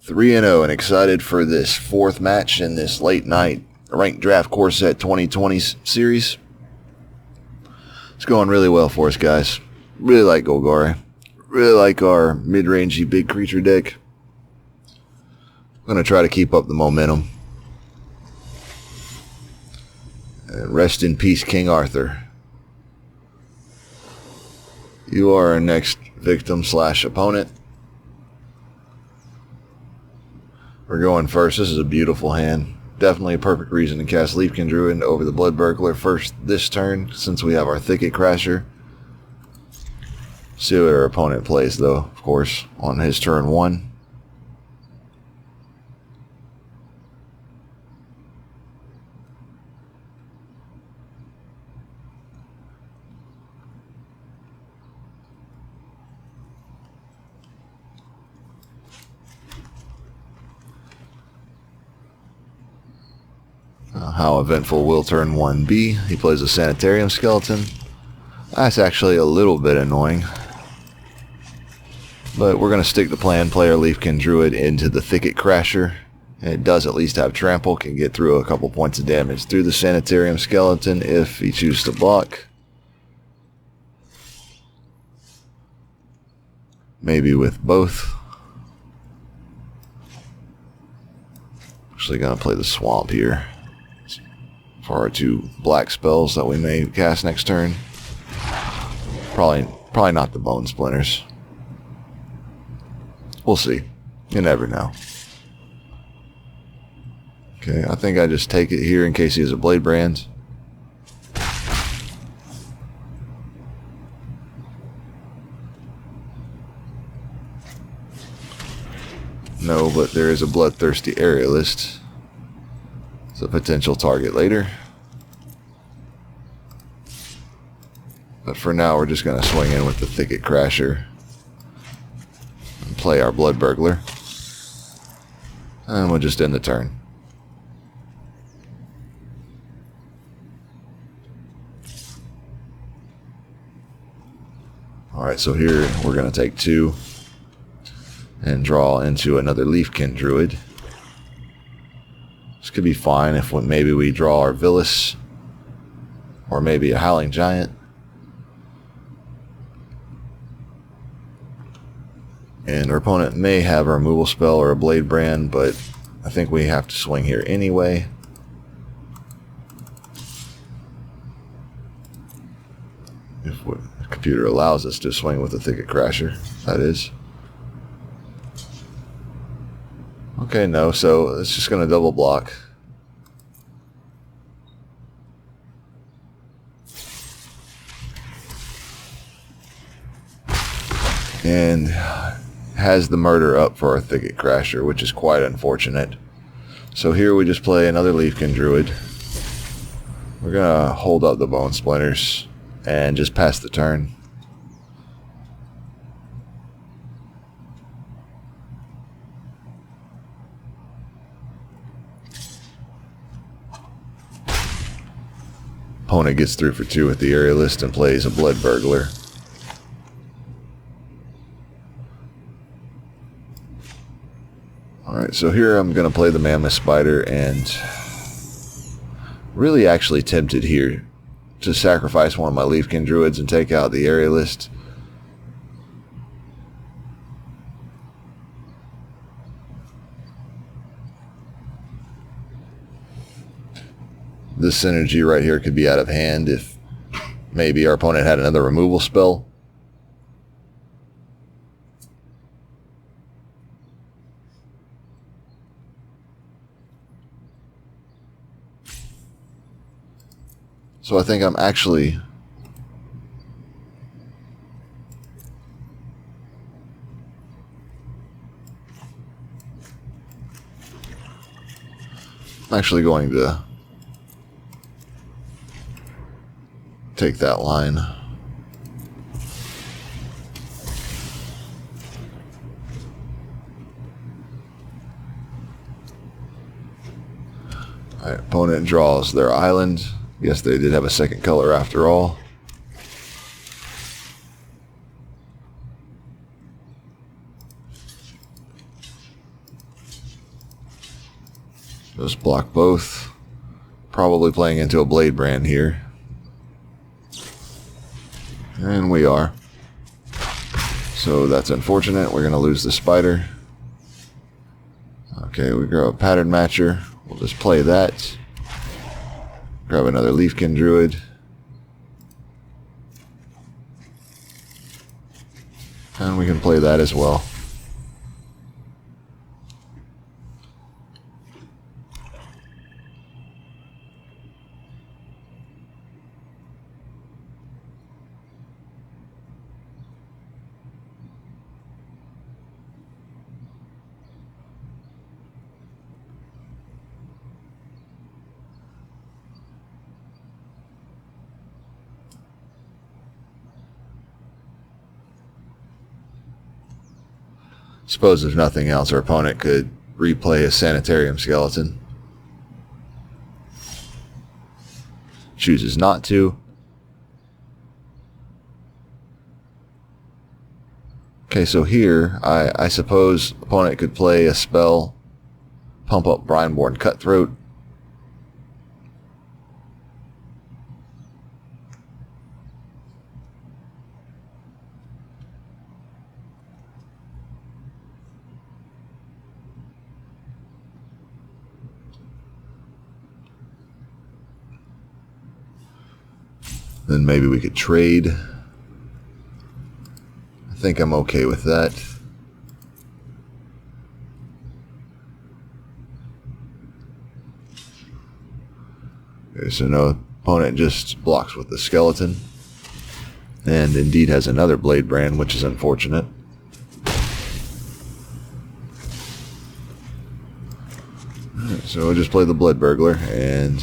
3-0 and excited for this fourth match in this late night ranked draft core set 2020 series. It's going really well for us, guys. Really like Golgari. Really like our mid-rangey big creature deck. I'm going to try to keep up the momentum. And rest in peace, King Arthur. You are our next victim / opponent. We're going first. This is a beautiful hand. Definitely a perfect reason to cast Leafkin Druid over the Blood Burglar first this turn, since we have our Thicket Crasher. See what our opponent plays, though, of course, on his turn 1. How eventful will turn 1 be? He plays a Sanitarium Skeleton. That's actually a little bit annoying. But we're going to stick to plan, play our Leafkin Druid into the Thicket Crasher. It does at least have Trample, can get through a couple points of damage through the Sanitarium Skeleton if he chooses to block. Maybe with both. Actually going to play the Swamp here for our 2 black spells that we may cast next turn. Probably not the Bone Splinters. We'll see. You never know. Okay, I think I just take it here in case he has a Blade Brand. No, but there is a Bloodthirsty Aerialist. It's a potential target later. But for now, we're just going to swing in with the Thicket Crasher and play our Blood Burglar. And we'll just end the turn. Alright, so here we're going to take 2 and draw into another Leafkin Druid. This could be fine if maybe we draw our Villas or maybe a Howling Giant. And our opponent may have a removal spell or a Blade Brand, but I think we have to swing here anyway. If the computer allows us to swing with the Thicket Crasher, that is. Okay, no, so it's just going to double block. And has the murder up for our Thicket Crasher, which is quite unfortunate. So here we just play another Leafkin Druid. We're going to hold up the Bone Splinters and just pass the turn. Opponent gets through for 2 with the Aerialist and plays a Blood Burglar. Alright, so here I'm going to play the Mammoth Spider, and really actually tempted here to sacrifice one of my Leafkin Druids and take out the Aerialist. This synergy right here could be out of hand if maybe our opponent had another removal spell. So I think I'm actually going to take that line. Alright, opponent draws their island. Yes, they did have a second color after all. Just block both. Probably playing into a Blade Brand here. And we are. So that's unfortunate. We're going to lose the Spider. Okay, we grab a Pattern Matcher. We'll just play that. Grab another Leafkin Druid. And we can play that as well. Suppose if nothing else, our opponent could replay a Sanitarium Skeleton. Chooses not to. Okay, so here, I suppose opponent could play a spell, pump up Brineborn Cutthroat. Then maybe we could trade. I think I'm okay with that. Okay, so no, opponent just blocks with the skeleton. And indeed has another Blade Brand, which is unfortunate. Alright, so we'll just play the Blood Burglar, and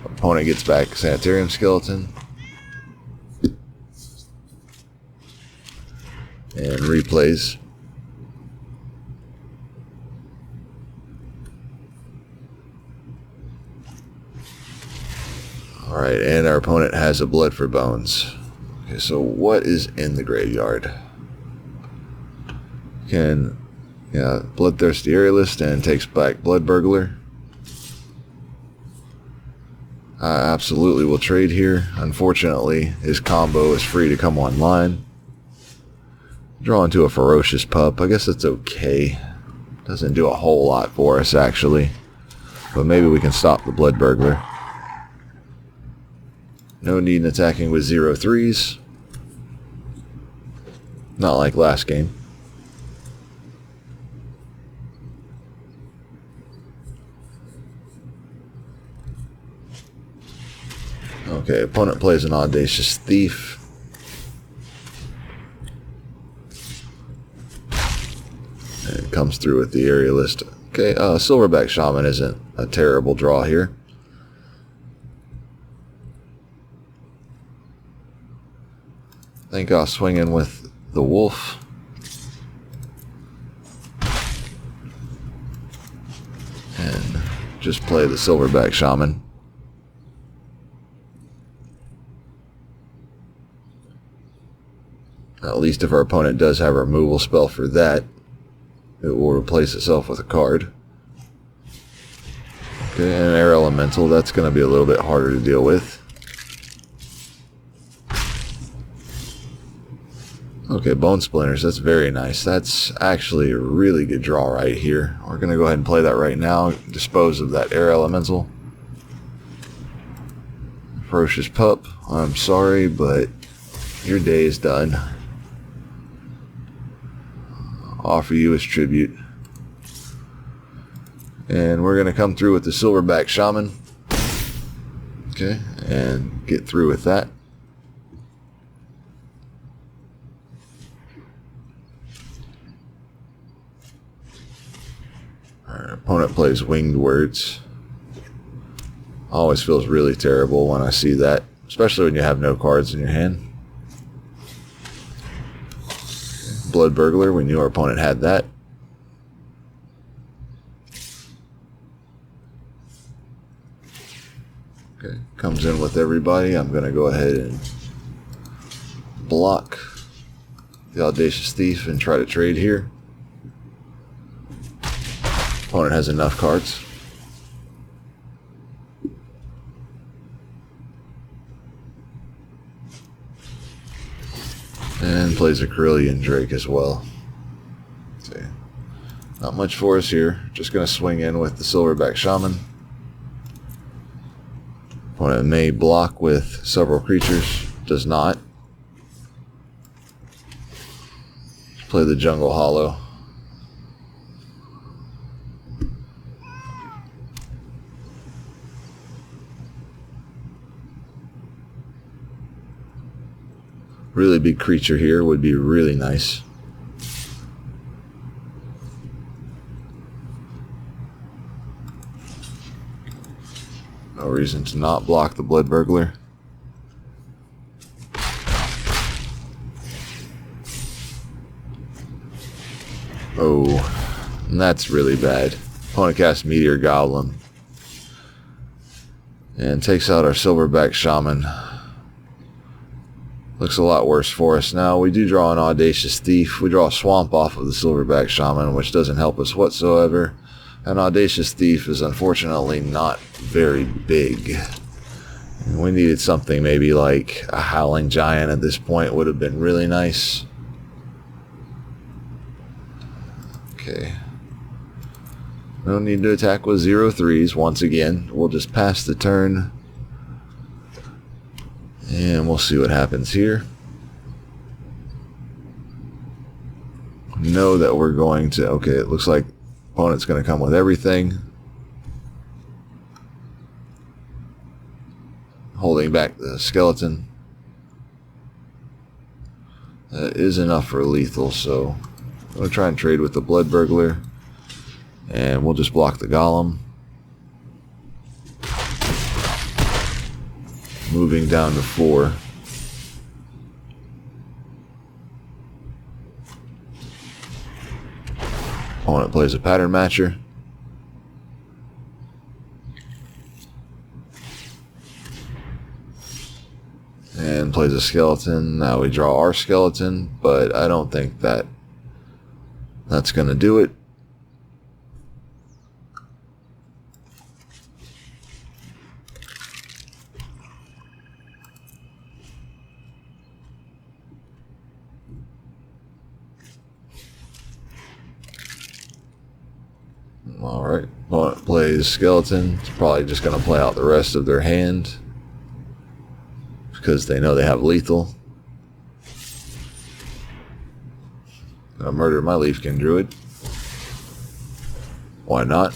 opponent gets back Sanitarium Skeleton. And replays. Alright, and our opponent has a Blood for Bones. Okay, so what is in the graveyard? Bloodthirsty Aerialist and takes back Blood Burglar. I absolutely will trade here. Unfortunately, his combo is free to come online. Draw into a Ferocious Pup. I guess that's okay. Doesn't do a whole lot for us, actually. But maybe we can stop the Blood Burglar. No need in attacking with 0/3s. Not like last game. Okay, opponent plays an Audacious Thief. And comes through with the Aerialist. Okay, Silverback Shaman isn't a terrible draw here. I think I'll swing in with the Wolf. And just play the Silverback Shaman. At least if our opponent does have a removal spell for that, it will replace itself with a card. Okay, and an Air Elemental, that's going to be a little bit harder to deal with. Okay, Bone Splinters, that's very nice. That's actually a really good draw right here. We're going to go ahead and play that right now. Dispose of that Air Elemental. Ferocious Pup, I'm sorry, but your day is done. Offer you as tribute. And we're going to come through with the Silverback Shaman. Okay, and get through with that. Our opponent plays Winged Words. Always feels really terrible when I see that, especially when you have no cards in your hand. Blood Burglar, we knew our opponent had that. Okay, comes in with everybody. I'm going to go ahead and block the Audacious Thief and try to trade here. Opponent has enough cards. And plays a Carillion Drake as well. Let's see. Not much for us here. Just going to swing in with the Silverback Shaman. Opponent may block with several creatures. Does not. Play the Jungle Hollow. Really big creature here would be really nice. No reason to not block the Blood Burglar. Oh, and that's really bad. Opponent casts Meteor Goblin and takes out our Silverback Shaman. Looks a lot worse for us now. We do draw an Audacious Thief. We draw a Swamp off of the Silverback Shaman, which doesn't help us whatsoever. An Audacious Thief is unfortunately not very big. And we needed something maybe like a Howling Giant at this point would have been really nice. Okay. No need to attack with 0/3s once again. We'll just pass the turn. And we'll see what happens here. Know that we're going to... Okay, it looks like opponent's going to come with everything. Holding back the skeleton. That is enough for lethal, so I'm going to try and trade with the Blood Burglar. And we'll just block the Golem. Moving down to 4. Opponent plays a Pattern Matcher. And plays a skeleton. Now we draw our skeleton, but I don't think that's going to do it. Alright, opponent plays skeleton. It's probably just going to play out the rest of their hand because they know they have lethal. Gonna murder my Leafkin Druid. Why not?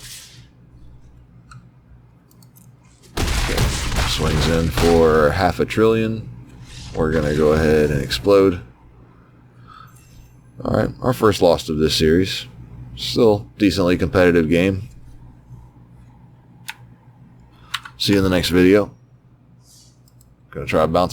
Okay. Swings in for 500 billion. We're going to go ahead and explode. Alright, our first loss of this series. Still decently competitive game. See you in the next video. Gonna try to bounce